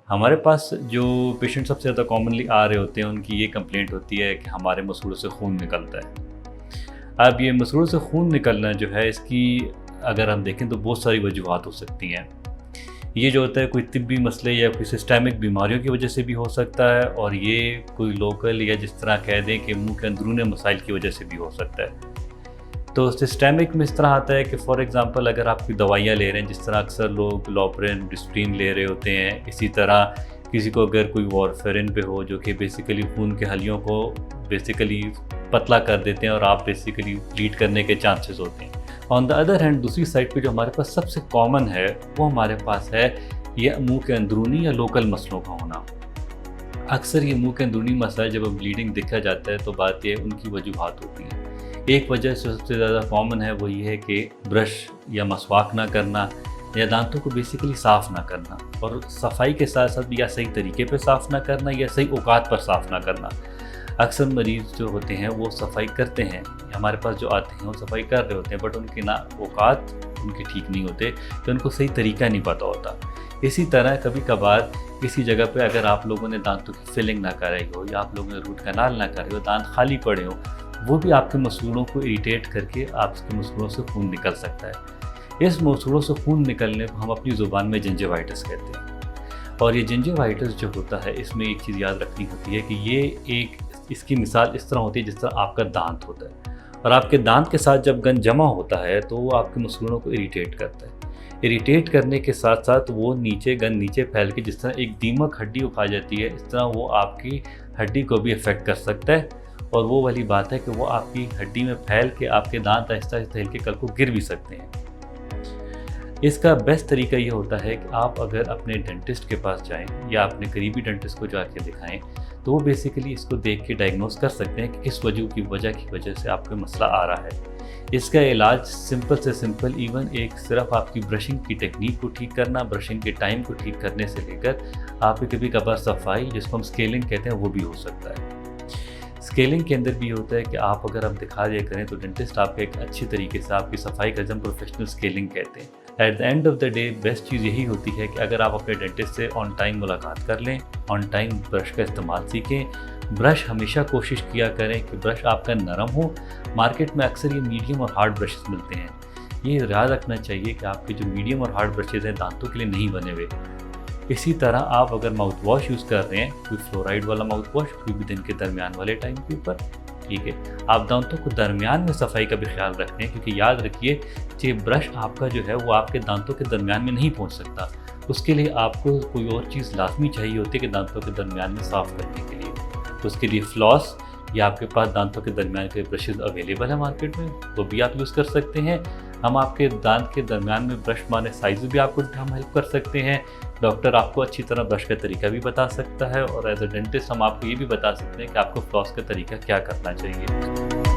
हमारे पास जो पेशेंट सबसे ज़्यादा कॉमनली आ रहे होते हैं उनकी ये कंप्लेंट होती है कि हमारे मसूड़ों से खून निकलता है। अब ये मसूड़ों से खून निकलना जो है इसकी अगर हम देखें तो बहुत सारी वजूहात हो सकती हैं। ये जो होता है कोई तिब्बी मसले या कोई सिस्टेमिक बीमारियों की वजह से भी हो सकता है, और ये कोई लोकल या जिस तरह कह दें कि मुंह के अंदरूनी मसाइल की वजह से भी हो सकता है। तो सिस्टेमिक में इस तरह आता है कि फॉर एग्ज़ाम्पल अगर आप कोई दवाइयाँ ले रहे हैं, जिस तरह अक्सर लोग लॉपरेन डिस्प्रिन ले रहे होते हैं, इसी तरह किसी को अगर कोई वारफेरिन पे हो जो कि बेसिकली खून के हलियों को बेसिकली पतला कर देते हैं और आप बेसिकली ब्लीड करने के चांसेस होते हैं। ऑन द अदर हैंड दूसरी साइड पे जो हमारे पास सबसे कॉमन है वो हमारे पास है ये मुंह के अंदरूनी या लोकल मसलों का होना। अक्सर ये मुंह के अंदरूनी मसला जब ब्लीडिंग दिखा जाता है तो बात ये उनकी वजूहात होती हैं। एक वजह से सबसे ज़्यादा कॉमन है वो ये है कि ब्रश या मसवाक ना करना या दांतों को बेसिकली साफ़ ना करना, और सफाई के साथ साथ या सही तरीके पे साफ़ ना करना या सही औकात पर साफ़ ना करना। अक्सर मरीज़ जो होते हैं वो सफाई करते हैं, हमारे पास जो आते हैं वो सफाई कर रहे होते हैं, बट उनके ना औकात उनके ठीक नहीं होते तो उनको सही तरीका नहीं पता होता। इसी तरह कभी कभार किसी जगह पे अगर आप लोगों ने दांतों की फिलिंग ना कराई हो या आप लोगों ने रूट कनाल ना करे हो, दांत खाली पड़े हो, वो भी आपके मसूड़ों को इरिटेट करके आपके मसूड़ों से खून निकल सकता है। इस मसूड़ों से खून निकलने को हम अपनी ज़ुबान में जिंजिवाइटिस कहते हैं। और ये जिंजिवाइटिस जो होता है इसमें एक चीज़ याद रखनी होती है कि ये इसकी मिसाल इस तरह होती है जिस तरह आपका दांत होता है, और आपके दांत के साथ जब गंद जमा होता है तो वो आपके मसूड़ों को इरिटेट करता है। इरिटेट करने के साथ साथ वो गंद नीचे फैल के जिस तरह एक दीमक हड्डी उखा जाती है, इस तरह वो आपकी हड्डी को भी इफ़ेक्ट कर सकता है। और वो वाली बात है कि वो आपकी हड्डी में फैल के आपके दांत आहिस्ता आहिस्ता हिल के कल को गिर भी सकते हैं। इसका बेस्ट तरीका ये होता है कि आप अगर अपने डेंटिस्ट के पास जाएं या अपने करीबी डेंटिस्ट को जाके दिखाएं तो वो बेसिकली इसको देख के डायग्नोस कर सकते हैं कि किस वजह से आपको मसला आ रहा है। इसका इलाज सिंपल से सिंपल इवन एक सिर्फ आपकी ब्रशिंग की टेक्निक को ठीक करना, ब्रशिंग के टाइम को ठीक करने से लेकर आपकी कभी कभार सफाई जिसको हम स्केलिंग कहते हैं वो भी हो सकता है। स्केलिंग के अंदर भी होता है कि आप अगर आप दिखा दिया करें तो डेंटिस्ट आपको एक अच्छी तरीके से आपकी सफाई का जम प्रोफेशनल स्केलिंग कहते हैं। At the end of the day best चीज़ यही होती है कि अगर आप अपने डेंटिस्ट से ऑन टाइम मुलाकात कर लें, ऑन टाइम ब्रश का इस्तेमाल सीखें। ब्रश हमेशा कोशिश किया करें कि ब्रश आपका नरम हो। मार्केट में अक्सर ये मीडियम और हार्ड ब्रशेस मिलते हैं। ये याद रखना चाहिए कि आपके जो मीडियम और हार्ड ब्रशेज़ हैं दांतों के लिए नहीं बने हुए। इसी तरह आप अगर माउथ वॉश यूज़ कर रहे हैं, कोई फ्लोराइड वाला माउथ वॉश, कोई भी दिन के दरमियान वाले टाइम के ऊपर, ठीक है, आप दांतों को दरमियान में सफाई का भी ख्याल रखें, क्योंकि याद रखिए कि ब्रश आपका जो है वो आपके दांतों के दरमियान में नहीं पहुंच सकता। उसके लिए आपको कोई और चीज़ लाजमी चाहिए होती है कि दांतों के दरमियान में साफ़ करने के लिए। उसके लिए फ्लॉस या आपके पास दांतों के दरमियान के ब्रशेज़ अवेलेबल है मार्केट में, वो भी आप यूज़ कर सकते हैं। हम आपके दांत के दरमियान में ब्रश मारने साइज़ भी आपको हम हेल्प कर सकते हैं। डॉक्टर आपको अच्छी तरह ब्रश का तरीका भी बता सकता है, और एज अ डेंटिस्ट हम आपको ये भी बता सकते हैं कि आपको फ्लॉस का तरीका क्या करना चाहिए।